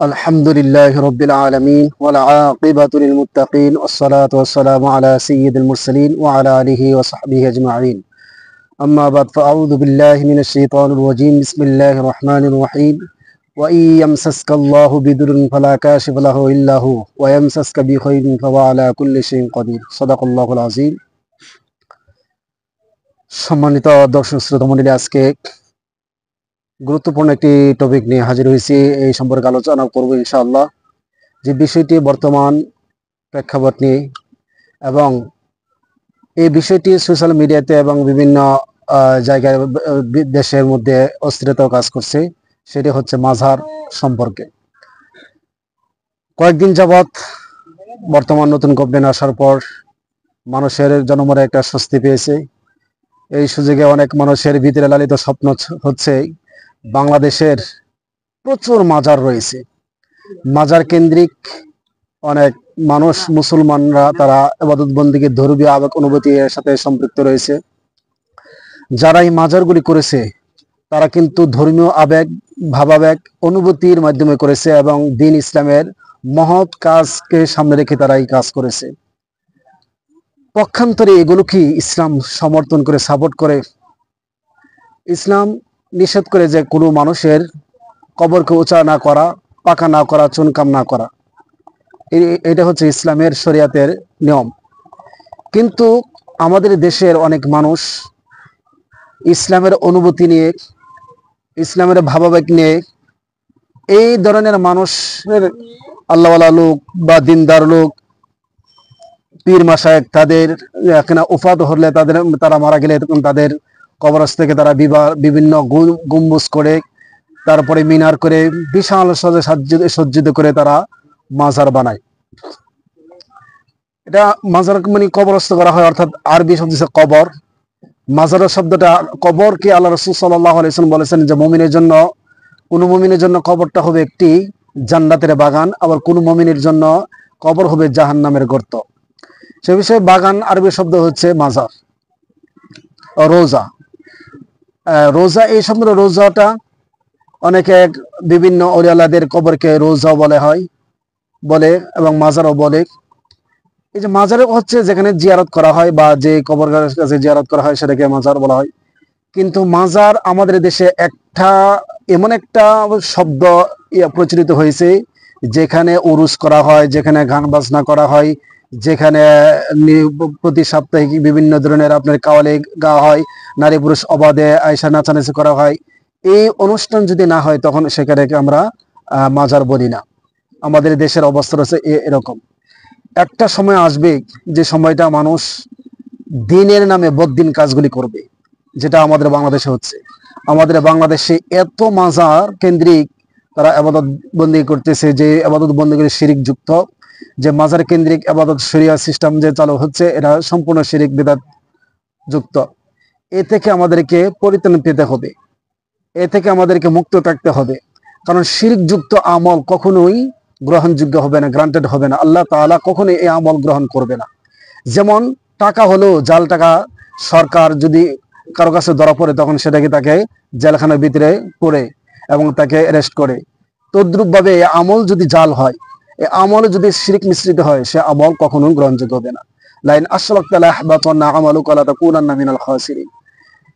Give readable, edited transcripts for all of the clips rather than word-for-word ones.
الحمد لله رب العالمين والعاقبة للمتقين والصلاة والسلام على سيد المرسلين وعلى آله وصحبه أجمعين. أما بعد فأعوذ بالله من الشيطان الرجيم. بسم الله الرحمن الرحيم. وإن يمسسك الله بضر فلا كاشف له إلا هو ويمسسك بخير فهو على كل شيء قدير. صدق الله العظيم. সম্মানিত দর্শক শ্রোতা মণ্ডলী, আজকে গুরুত্বপূর্ণ একটি টপিক নিয়ে হাজির হয়েছি। এই সম্পর্কে আলোচনা করব ইনশাআল্লাহ। যে বিষয়টি বর্তমান প্রেক্ষাপট নিয়ে এবং এই বিষয়টি সোশ্যাল মিডিয়াতে এবং বিভিন্ন জায়গায় দেশের মধ্যে অস্থিরতা কাজ করছে, সেটি হচ্ছে মাজার সম্পর্কে। কয়েকদিন যাবৎ বর্তমান নতুন গভর্নমেন্ট আসার পর মানুষের জনমনে একটা স্বস্তি পেয়েছে। এই সুযোগে অনেক মানুষের ভিতরে লালিত স্বপ্ন হচ্ছে বাংলাদেশের প্রচুর মাজার রয়েছে, মাজার কেন্দ্রিক অনেক মানুষ, মুসলমানরা তারা ইবাদত বন্দেগী ধর্মীয় আবেগ অনুভূতির সাথে সম্পৃক্ত রয়েছে। যারা এই মাজারগুলি করেছে তারা কিন্তু ধর্মীয় আবেগ, ভাবাবেগ, অনুভূতির মাধ্যমে করেছে এবং দ্বীন ইসলামের মহৎ কাজকে সামনে রেখে তারা এই কাজ করেছে। পক্ষান্তরে এগুলো কি ইসলাম সমর্থন করে, সাপোর্ট করে? ইসলাম নিষেধ করে যে কোনো মানুষের কবরকে উঁচা না করা, পাকা না করা, চুনকাম না করা। এটা হচ্ছে ইসলামের শরিয়াতের নিয়ম। কিন্তু আমাদের দেশের অনেক মানুষ ইসলামের অনুভূতি নিয়ে, ইসলামের ভাবাবেগ নিয়ে, এই ধরনের মানুষের আল্লাহওয়ালা লোক বা দিনদার লোক, পীর মাশায়েখ, তাদের এখানে উফাত হলে তারা মারা গেলে তখন তাদের কবরস্থ থেকে তারা বিভিন্ন গম্বুজ করে, তারপরে মিনার করে, বিশাল সজ্জিত করে তারা মাজার বানায়। এটা মাজার মানে কবরস্থ করা হয়, অর্থাৎ আরবি শব্দ হচ্ছে কবর। মাজারের শব্দটা কবরকে আল্লাহ রাসূল সাল্লাল্লাহু আলাইহি ওয়াসাল্লাম বলেছেন যে মুমিনের জন্য, কোন মুমিনের জন্য কবরটা হবে একটি জান্নাতের বাগান, আবার কোন মুমিনের জন্য কবর হবে জাহান্নামের গর্ত। সে বিষয়ে বাগান আরবি শব্দ হচ্ছে মাজার, রোজা। রোজা, এই শব্দ রোজাটা অনেকে বিভিন্ন ওলিয়াদের কবরকে রোজা বলে এবং মাজারও বলে। এই যে মাজার হচ্ছে যেখানে জিয়ারত করা হয় বা যে কবর কাছে জিয়ারত করা হয় সেটাকে মাজার বলা হয়। কিন্তু মাজার আমাদের দেশে এমন একটা শব্দ প্রচলিত হয়েছে যেখানে উরুস করা হয়, যেখানে গান বাজনা করা হয়, যেখানে প্রতি সাপ্তাহিক বিভিন্ন ধরনের আপনার কাওয়ালি গাওয়া হয়, নারী পুরুষ অবাধে আয়সা নাচানাচি করা হয়। এই অনুষ্ঠান যদি না হয় তখন সেখানে আমরা মাজার বলি না। আমাদের দেশের অবস্থা রয়েছে এরকম। একটা সময় আসবে যে সময়টা মানুষ দিনের নামে বদ্দিন কাজগুলি করবে, যেটা আমাদের বাংলাদেশে হচ্ছে। আমাদের বাংলাদেশে এত মাজার কেন্দ্রিক তারা আবাদত বন্দী করতেছে, যে আবাদত বন্দীগুলি শিরিক যুক্ত, যে মাজার কেন্দ্রিক আবাদত শরিয়া সিস্টেম যে চালু হচ্ছে, এটা সম্পূর্ণ শিরিক বিদআত যুক্ত। এ থেকে আমাদেরকে পরিত্রাণ পেতে হবে, এ থেকে আমাদেরকে মুক্ত থাকতে হবে। কারণ শিরিক যুক্ত আমল কখনোই গ্রহণযোগ্য হবে না, গ্রান্টেড হবে না। আল্লাহ তাআলা কখনোই এই আমল গ্রহণ করবে না। যেমন টাকা হলো জাল টাকা, সরকার যদি কারো কাছে ধরা পড়ে তখন সেটাকে তাকে জেলখানার ভিতরে পড়ে এবং তাকে অ্যারেস্ট করে। তদ্রুপ ভাবে এই আমল যদি জাল হয়, এই আমলে যদি শিরিক মিশ্রিত হয়, সে আমল কখনোই গ্রহণযোগ্য হবে না। লাইন আশরাকতা লায়াহবাতান্না আমালুকা ওয়া লাতাকুনান্না মিনাল খাসিরিন।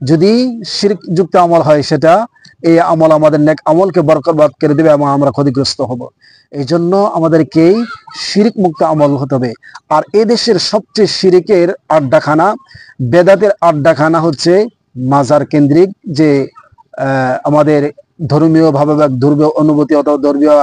যদি শিরক যুক্ত আমল হয়, সেটা এই আমল আমাদের নেক আমলকে বরকত করে দেবে এবং আমরা ক্ষতিগ্রস্ত হব। এই জন্য আমাদেরকে শিরিক মুক্ত আমল হতে হবে। আর এদেশের সবচেয়ে শিরিকের আড্ডাখানা, বেদাতের আড্ডাখানা হচ্ছে মাজার কেন্দ্রিক যে আমাদের ধর্মীয় ভাবাবেগ, ধর্মীয় অনুভূতি অথবা ধর্মীয়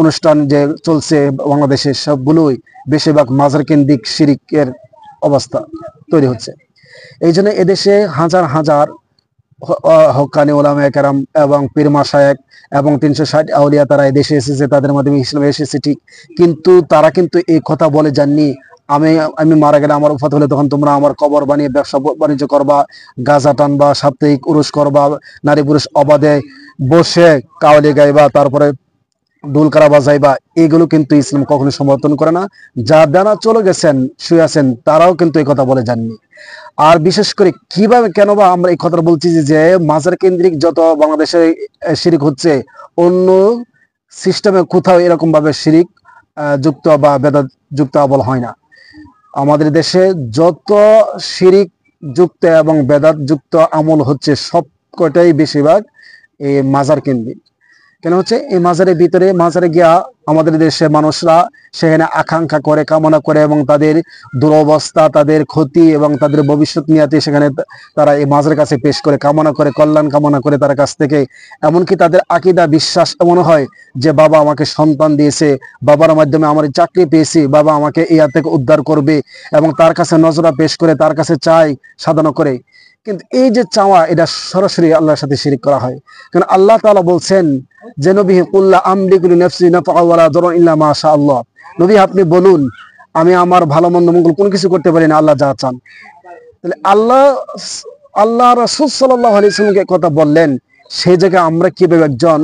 অনুষ্ঠান যে চলছে বাংলাদেশে, সবগুলোই বেশিরভাগ মাজার কেন্দ্রিক শিরিকের অবস্থা তৈরি হচ্ছে। এই জন্য এদেশে হাজার হাজার হক্কানি ওলামায়ে কেরাম এবং পীর মাশায়েখ এবং 360 আউলিয়া তারা এদেশে এসেছে, তাদের মাধ্যমে ইসলাম এসেছে ঠিক, কিন্তু তারা কিন্তু এই কথা বলে যাননি আমি মারা গেলে, আমার উফাত হলে তখন তোমরা আমার কবর বানিয়ে ব্যবসা বাণিজ্য করবা, গাঁজা টানবা, সাপ্তাহিক উরুস করবা, নারী পুরুষ অবাধে বসে কাওয়ালি গাইবা, তারপরে ঢোল কারা বাজাইবা। এগুলো কিন্তু ইসলাম কখনো সমর্থন করে না। যারা চলে গেছেন, শুয়ে আছেন, তারাও কিন্তু এই কথা বলে যাননি। আর বিশেষ করে কিভাবে, কেন বা আমরা এই কথাটা বলছি যে মাজার কেন্দ্রিক যত বাংলাদেশে শিরিক হচ্ছে, অন্য সিস্টেমে কোথাও এরকম ভাবে শিরিক যুক্ত বা বেদাত যুক্ত আমল হয় না। আমাদের দেশে যত শিরিক যুক্ত এবং বেদাত যুক্ত আমল হচ্ছে সব কটাই বেশিরভাগ এই মাজার কেন্দ্রিক। কেন হচ্ছে এই মাজারের ভিতরে, মাজারে গিয়া আমাদের দেশে মানুষরা সেখানে আকাঙ্ক্ষা করে, কামনা করে এবং তাদের দুরবস্থা, তাদের ক্ষতি এবং তাদের ভবিষ্যৎ নিয়াতে সেখানে তারা এই মাজারের কাছে পেশ করে, কামনা করে, কল্যাণ কামনা করে তার কাছ থেকে। এমনকি তাদের আকীদা বিশ্বাস এমন হয় যে বাবা আমাকে সন্তান দিয়েছে, বাবার মাধ্যমে আমার চাকরি পেয়েছি, বাবা আমাকে এই হাত থেকে উদ্ধার করবে এবং তার কাছে নজরা পেশ করে, তার কাছে চাই সাধনা করে। কিন্তু এই যে চাওয়া, এটা সরাসরি আল্লাহর সাথে শিরিক করা হয়। কারণ আল্লাহ তাআলা বলছেন যে নবী কুল্লা আমলিকু লিনাফসি নাফআ ওয়ালা দাররা ইল্লা মা শা আল্লাহ, নবী আপনি বলুন আমি আমার ভালো মন্দ মঙ্গল কোনো কিছু করতে পারি না, আল্লাহ যা চান। তাহলে আল্লাহ রাসূল সাল্লাল্লাহু আলাইহি ওয়াসাল্লামকে কথা বললেন, সেই জায়গায় আমরা কিভাবে একজন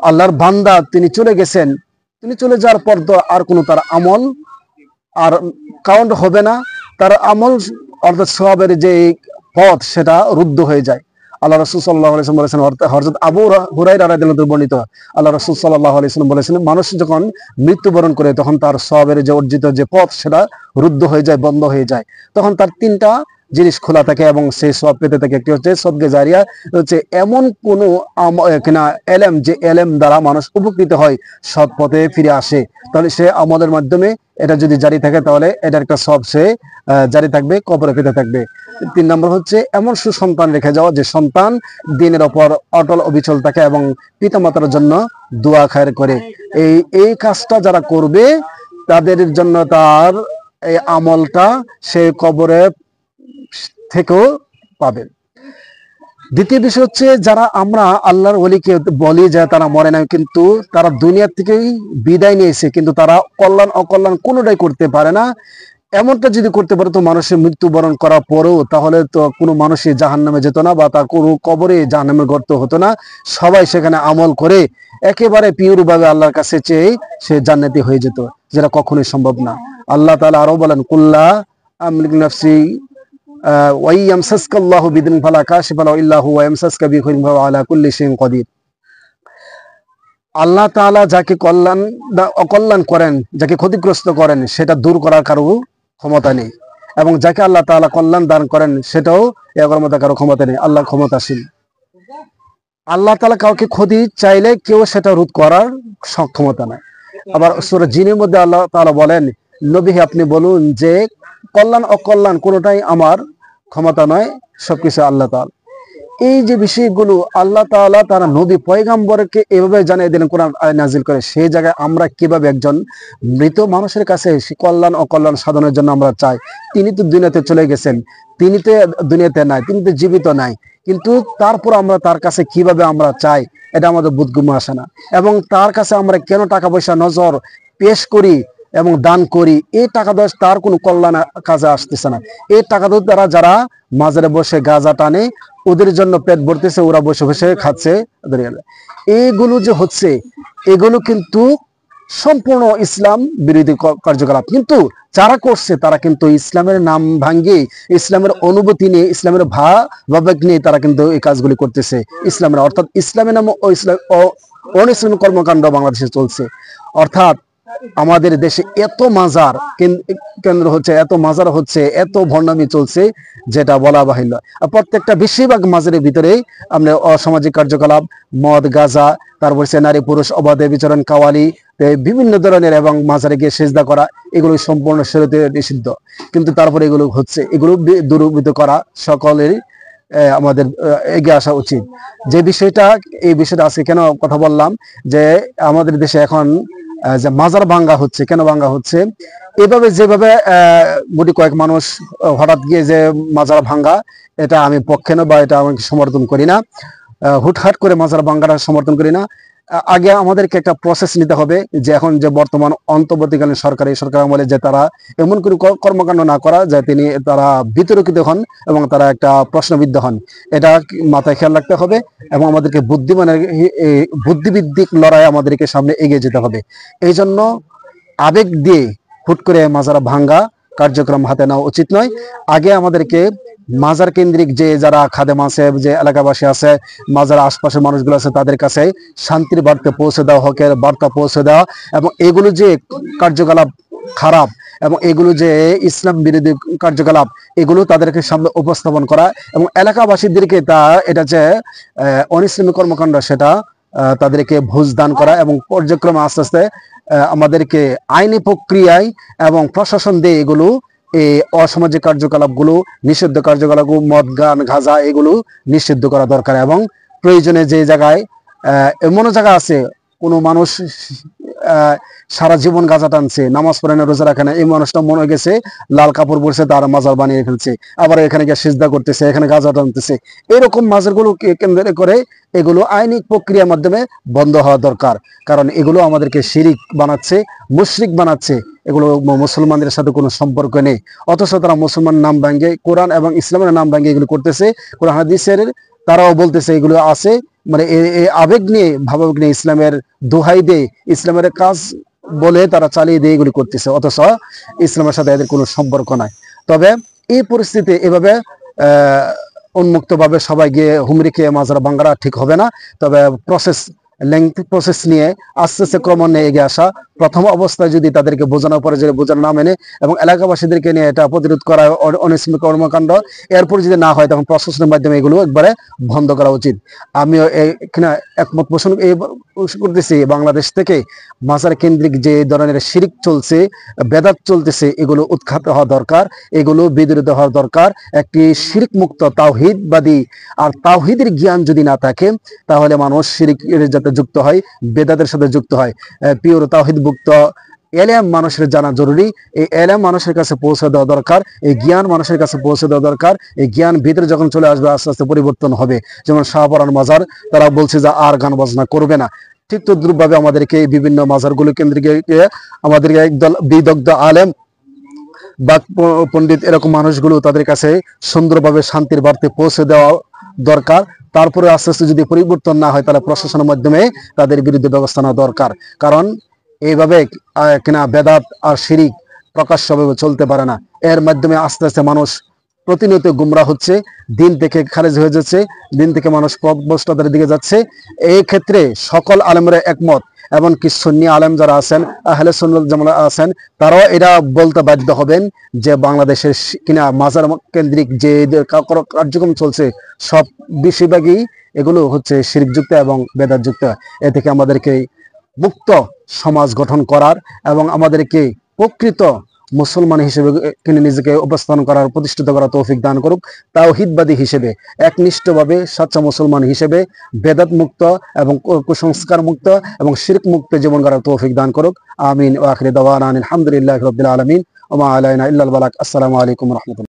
আল্লাহর বান্দা তিনি চলে গেছেন, তিনি চলে যাওয়ার পর তো আর কোনো তার আমল আর কাউন্ট হবে না, তার আমল অর্থাৎ সওয়াবের যে পথ সেটা রুদ্ধ হয়ে যায়। আল্লাহ রাসূল সাল্লাল্লাহু আলাইহি ওয়াসাল্লাম বলেছেন, হযরত আবু হুরায়রা রাদিয়াল্লাহু আনহু বর্ণিত, আল্লাহ রাসূল সাল্লাল্লাহু আলাইহি ওয়াসাল্লাম বলেছেন মানুষ যখন মৃত্যুবরণ করে তখন তার সওয়াবের যে অর্জিত যে পথ সেটা রুদ্ধ হয়ে যায়, বন্ধ হয়ে যায়। তখন তার তিনটা জিনিস খোলা থাকে এবং সেই সওয়াব পেতে থাকে। একটি হচ্ছে সদকা জারিয়া, হচ্ছে এমন কোন এলেম যে এলেম দ্বারা মানুষ উপকৃত হয়, সৎ পথে ফিরে আসে, তাহলে সে আমলের মাধ্যমে এটা যদি জারি থাকে তাহলে এটার একটা সব সে জারি থাকবে, কবরে পেতে থাকবে। 3 নম্বর হচ্ছে এমন সুসন্তান রেখে যাওয়া যে সন্তান দিনের ওপর অটল অবিচল থাকে এবং পিতামাতার জন্য দোয়া খায়ের করে। এই কাজটা যারা করবে তাদের জন্য তার এই আমলটা সে কবরে থেকেও পাবে। দ্বিতীয় বিষয় হচ্ছে যারা আমরা আল্লাহর ওলিকে বলি যে তারা মরে না, কিন্তু তারা দুনিয়া থেকেই বিদায় নিয়েছে, কিন্তু তারা কল্যাণ অকল্যাণ কোনোটাই করতে পারে না। এমনটা যদি করতে পারে তো মানুষের মৃত্যুবরণ করার পরেও তাহলে তো কোনো মানুষই জাহান্নামে যেত না, বা তার কোনো কবরে জাহান্নামের গর্ত হতো না। সবাই সেখানে আমল করে একেবারে পিওর ভাবে আল্লাহর কাছে চেয়ে সে জান্নাতি হয়ে যেত, যেটা কখনোই সম্ভব না। আল্লাহ তাআলা আরো বলেন, কুল্লা আমলিক নাফসি ওয়া ইয়ামসাসকাল্লাহু বিদিন ফালা কাশিফা লাহু ইল্লা হুয়া ইয়ামসাসকা বিখাইরিন ফাহুয়া আলা কুল্লি শাইইন কাদির। আল্লাহ তাআলা যাকে অকল্যাণ করেন, যাকে ক্ষতিগ্রস্ত করেন, সেটা দূর করার কারো ক্ষমতা নেই, এবং যাকে আল্লাহ তাআলা কল্যাণ দান করেন সেটাও এর মধ্যে কারো ক্ষমতা নেই। আল্লাহ ক্ষমতাশীল। আল্লাহ তাআলা কাউকে ক্ষতি চাইলে কেউ সেটা রোধ করার সক্ষমতা নাই। আবার সূরা জিনের মধ্যে আল্লাহ তাআলা বলেন, নবী আপনি বলুন যে কল্যাণ অকল্যাণ কোনোটাই আমার ক্ষমতা নয়, সবকিছু আল্লাহ তাআলা। এই যে বিষয়গুলো আল্লাহ তাআলা তারা নবী পয়গম্বরকে এভাবে জানিয়ে দিলেন, কোরআন নাজিল করে। সেই জায়গায় আমরা কিভাবে একজন মৃত মানুষের কাছে কল্যাণ অকল্যাণ সাধনের জন্য আমরা চাই? তিনি তো দুনিয়াতে চলে গেছেন, তিনি তো দুনিয়াতে নাই, তিনি তো জীবিত নাই, কিন্তু তারপর আমরা তার কাছে কিভাবে আমরা চাই, এটা আমাদের বুদ্ধগম্য আসে না। এবং তার কাছে আমরা কেন টাকা পয়সা নজর পেশ করি এবং দান করি, এই টাকা দশ তার কোনো কল্যাণ কাজে আসতেছে না। এই টাকা দ্বারা যারা মাজারে বসে গাঁজা টানে, ওদের জন্য পেট ভরতেছে, ওরা বসে বসে খাচ্ছে, এইগুলো যে হচ্ছে, এগুলো কিন্তু সম্পূর্ণ ইসলাম বিরোধী কার্যকলাপ। কিন্তু যারা করছে তারা কিন্তু ইসলামের নাম ভাঙ্গিয়ে, ইসলামের অনুভূতি নিয়ে, ইসলামের ভাবাবেগ নিয়ে তারা কিন্তু এই কাজগুলি করতেছে। ইসলামের অর্থাৎ ইসলামের নাম অন ইসলামী কর্মকাণ্ড বাংলাদেশে চলছে। অর্থাৎ আমাদের দেশে এত মাজার কেন্দ্র হচ্ছে, এত মাজার হচ্ছে, এত ভণ্ডামি চলছে, যেটা বলা বাহুল্য। প্রত্যেকটা বেশিরভাগ মাজারের ভিতরে আমরা অসামাজিক কার্যকলাপ, মদ গাঁজা, তারপর সে নারী পুরুষ অবাধে বিচরণ, কাওয়ালি, বিভিন্ন ধরনের, এবং মাজারে গিয়ে সেজদা করা, এগুলো সম্পূর্ণ শরীয়তে নিষিদ্ধ। কিন্তু তারপরে এগুলো হচ্ছে, এগুলো দূরীভূত করা সকলেরই আমাদের এগিয়ে আসা উচিত। যে বিষয়টা, এই বিষয়টা আজকে কেন কথা বললাম, যে আমাদের দেশে এখন যে মাজার ভাঙ্গা হচ্ছে, কেন ভাঙ্গা হচ্ছে? এভাবে যেভাবে গুটি কয়েক মানুষ হঠাৎ গিয়ে যে মাজার ভাঙ্গা, এটা আমি পক্ষে না, বা এটা আমি সমর্থন করি না। হুটহাট করে মাজার ভাঙ্গাটা সমর্থন করি না। আগে আমাদেরকে একটা প্রসেস নিতে হবে, যে এখন যে বর্তমান অন্তর্বর্তীকালীন সরকার, এই সরকার আমলে যে তারা এমন কোনো কর্মকাণ্ড না করা যায় তারা বিতর্কিত হন এবং তারা একটা প্রশ্নবিদ্ধ হন, এটা মাথায় খেয়াল রাখতে হবে। এবং আমাদেরকে বুদ্ধিভিত্তিক লড়াই আমাদেরকে সামনে এগিয়ে যেতে হবে। এই জন্য আবেগ দিয়ে হুট করে মাজার ভাঙ্গা কার্যক্রম হাতে নেওয়া উচিত নয়। আগে আমাদেরকে মাজার কেন্দ্রিক যে যারা খাদেম আছে, যে এলাকাবাসী আছে, মাজার আশপাশের মানুষগুলো আছে, তাদের কাছে শান্তির বার্তা পৌঁছে দেওয়া, হকের বার্তা পৌঁছে দেওয়া, এবং এগুলো যে কার্যকলাপ খারাপ এবং এগুলো যে ইসলাম বিরোধী কার্যকলাপ, এগুলো তাদেরকে সামনে উপস্থাপন করা, এবং এলাকাবাসীদেরকে এটা যে অনিসলামী কর্মকাণ্ড সেটা তাদেরকে বুঝ দান করা, এবং পর্যায়ক্রমে আস্তে আস্তে আমাদেরকে আইনি প্রক্রিয়ায় এবং প্রশাসন দিয়ে এগুলো এই অসামাজিক কার্যকলাপগুলো, নিষিদ্ধ কার্যকলাপগুলো, মদ গান গাঁজা এগুলো নিষিদ্ধ করা দরকার। এবং প্রয়োজনে যে জায়গায় এমনও জায়গা আছে কোনো মানুষ সারা জীবন গাঁজা টানছে, নামাজ পড়ে না, রোজা রাখে না, এই মানুষটা মনে গেছে লাল কাপড় পরছে, তার মাজার বানিয়ে ফেলছে, আবার এখানে গিয়ে সিজদা করতেছে, এখানে গাঁজা টানতেছে। এরকম মাজারগুলো কেন্দ্র করে এগুলো আইনি প্রক্রিয়ার মাধ্যমে বন্ধ হওয়া দরকার, কারণ এগুলো আমাদেরকে শিরিক বানাচ্ছে, মুশরিক বানাচ্ছে। এগুলো মুসলমানদের সাথে কোনো সম্পর্ক নেই, অথচ তারা মুসলমান নাম ভাঙ্গে, কোরআন এবং ইসলামের নাম ভাঙ্গে এগুলো করতেছে। কোরআন হাদিসের তারাও বলতেছে এগুলো আছে, মানে আবেগ নিয়ে, ভাবাবেগ নিয়ে ইসলামের দোহাই দিয়ে, ইসলামের কাজ বলে তারা চালিয়ে দিয়ে এগুলি করতেছে, অথচ ইসলামের সাথে এদের কোনো সম্পর্ক নাই। তবে এই পরিস্থিতি এভাবে উন্মুক্তভাবে সবাই গিয়ে হুমড়ি খেয়ে মাজার ভাঙাটা ঠিক হবে না। তবে লেংথি প্রসেস নিয়ে আস্তে আস্তে ক্রমান্বয়ে এগিয়ে আসা, প্রথম অবস্থায় যদি তাদেরকে বোঝানোর পরে যদি বোঝানো না মেনে এবং এলাকাবাসীদেরকে নিয়ে এটা প্রতিরোধ করা অনিসলামী কর্মকাণ্ড, এরপর যদি না হয় তখন প্রশাসনের মাধ্যমে এগুলো একবারে বন্ধ করা উচিত। আমিও এখানে একমত পোষণ করতেছি। বাংলাদেশ থেকে মাজার কেন্দ্রিক যে ধরনের শিরিক চলছে, বেদাত চলতেছে, এগুলো উৎখাত হওয়া দরকার, এগুলো বিদরিত হওয়া দরকার। একটি শিরিক মুক্ত তাওহীদবাদী, আর তাওহীদের জ্ঞান যদি না থাকে তাহলে মানুষ শিরিকের যাতে যুক্ত হয়, বেদাতের সাথে যুক্ত হয়। পিওর তাওহীদ মুক্ত এলেম মানুষের জানা জরুরি, এই এলেম মানুষের কাছে পৌঁছে দেওয়া দরকার, এই জ্ঞান মানুষের কাছে পৌঁছে দেওয়া দরকার। এই জ্ঞান ভিতরে যখন চলে আসবে আস্তে আস্তে পরিবর্তন হবে। যেমন শাহপরান মাজার, তারা বলছে যে আর গান বাজনা করবে না, ঠিক তদ্রুপভাবে আমাদেরকে বিভিন্ন মাজারগুলো কেন্দ্রিক আমাদেরকে একদল বিদগ্ধ আলেম বা পণ্ডিত এরকম মানুষগুলো তাদের কাছে সুন্দরভাবে শান্তির বার্তা পৌঁছে দেওয়া দরকার। তারপরে আস্তে আস্তে যদি পরিবর্তন না হয় তাহলে প্রশাসনের মাধ্যমে তাদের বিরুদ্ধে ব্যবস্থা নেওয়া দরকার। কারণ এইভাবে কিনা বেদাত আর শিরিক প্রকাশ্যভাবে চলতে পারে না। এর মাধ্যমে আস্তে আস্তে মানুষ প্রতিনিয়ত গুমরা হচ্ছে, দিন থেকে খারেজ হয়ে যাচ্ছে, দিন থেকে মানুষ পথভ্রষ্টতার দিকে যাচ্ছে। এই ক্ষেত্রে সকল আলেমরা একমত, এমনকি সুন্নি আলেম যারা আছেন, আহলে সুন্নাত যারা আছেন, তারাও এটা বলতে বাধ্য হবেন যে বাংলাদেশের কিনা মাজার কেন্দ্রিক যে কার্যক্রম চলছে সব বেশিরভাগই এগুলো হচ্ছে শিরকযুক্ত এবং বেদাতযুক্ত। এ থেকে আমাদেরকে মুক্ত সমাজ গঠন করার এবং আমাদেরকে প্রকৃত মুসলমান হিসেবে নিজেকে উপস্থাপন করার, প্রতিষ্ঠিত করার তৌফিক দান করুক। তাওহীদবাদী হিসেবে, একনিষ্ঠভাবে সচ্চা মুসলমান হিসেবে, বেদাত মুক্ত এবং কুসংস্কার মুক্ত এবং শিরক মুক্ত জীবন গড়ার তৌফিক দান করুক। আমিন। ওয়া আখিরু দাওয়ানা আলহামদুলিল্লাহি রাব্বিল আলামিন ওয়া মা আলাইনা ইল্লাল বালাগ। আসসালামু আলাইকুম ওয়া রাহমাতুল্লাহ।